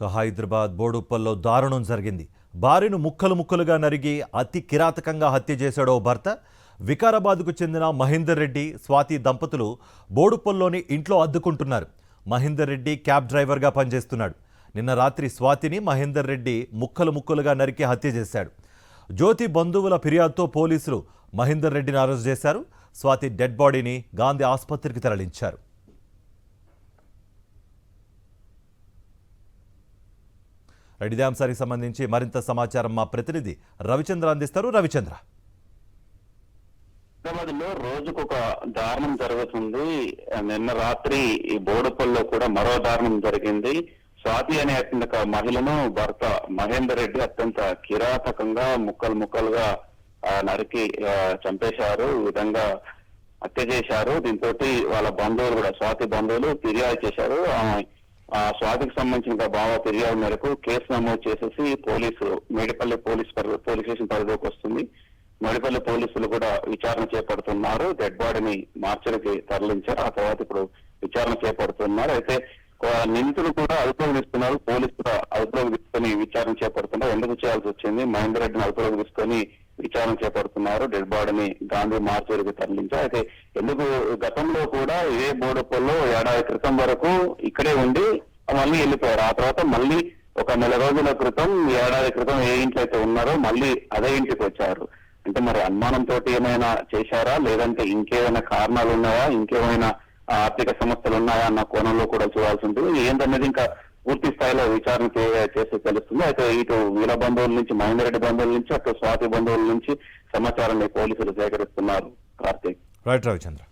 హైదరాబాద్ బోడుప్పల్లో దారుణం జరిగింది. భార్యను ముక్కలు ముక్కలుగా నరిగి అతి కిరాతకంగా హత్య చేశాడో భర్త. వికారాబాద్కు చెందిన మహేందర్ రెడ్డి, స్వాతి దంపతులు బోడుప్పల్లోని ఇంట్లో అద్దుకుంటున్నారు. మహేందర్ రెడ్డి క్యాబ్ డ్రైవర్గా పనిచేస్తున్నాడు. నిన్న రాత్రి స్వాతిని మహేందర్ రెడ్డి ముక్కలు ముక్కలుగా నరికి హత్య చేశాడు. జ్యోతి బంధువుల ఫిర్యాదుతో పోలీసులు మహేందర్ రెడ్డిని అరెస్ట్ చేశారు. స్వాతి డెడ్ బాడీని గాంధీ ఆసుపత్రికి తరలించారు. ఇదే అంశానికి సంబంధించి మరింత సమాచారం మా ప్రతినిధి రవిచంద్ర అందిస్తారు. రవిచంద్ర, హైదరాబాద్లో రోజుకొక దారుణం జరుగుతుంది. నిన్న రాత్రి ఈ బోడుపల్లో కూడా మరో దారుణం జరిగింది. స్వాతి అనే ఒక మహిళను భర్త మహేందర్ రెడ్డి అత్యంత కిరాతకంగా ముక్కలు ముక్కలుగా నరికి చంపేశారు. ఈ విధంగా హత్య చేశారు. దీంతో వాళ్ళ బంధువులు కూడా, స్వాతి బంధువులు ఫిర్యాదు చేశారు. స్వాతికి సంబంధించిన బావ ఫిర్యాదు మేరకు కేసు నమోదు చేసేసి మేడిపల్లి పోలీస్ స్టేషన్ పరిధిలోకి వస్తుంది. మేడిపల్లి పోలీసులు కూడా విచారణ చేపడుతున్నారు. డెడ్ బాడీని మార్చరికి తరలించారు. ఆ తర్వాత ఇప్పుడు విచారణ చేపడుతున్నారు. అయితే నిందితులు కూడా అదుపులోకి తీసుకున్నారు. పోలీసులు కూడా అదుపులోకి తీసుకొని విచారణ చేపడుతున్నారు. ఎందుకు చేయాల్సి వచ్చింది? మహేందర్ రెడ్డిని అదుపులోకి తీసుకొని విచారణ చేపడుతున్నారు. డెడ్ బాడీని గాంధీ మార్చరికి తరలించారు. అయితే ఎందుకు గతంలో కూడా ఇదే బోడుప్పల్లో ఏడాది క్రితం వరకు ఇక్కడే ఉండి మళ్ళీ వెళ్ళిపోయారు. ఆ తర్వాత మళ్ళీ ఒక నెల రోజుల క్రితం, ఏడాది క్రితం ఏ ఇంట్లో అయితే ఉన్నారో మళ్ళీ అదే ఇంటికి వచ్చారు. అంటే మరి అనుమానంతో ఏమైనా చేశారా, లేదంటే ఇంకేమైనా కారణాలు ఉన్నాయా, ఇంకేమైనా ఆర్థిక సమస్యలు ఉన్నాయా అన్న కోణంలో కూడా చూడాల్సి ఉంటుంది. ఏంటనేది ఇంకా పూర్తి స్థాయిలో విచారణ చేస్తే తెలుస్తుంది. అయితే ఇటు వీళ్ళ బంధువుల నుంచి, మహేందర్ రెడ్డి బంధువుల నుంచి, అటు స్వాతి బంధువుల నుంచి సమాచారాన్ని పోలీసులు సేకరిస్తున్నారు. కార్తీక్. రైట్ రవిచంద్ర.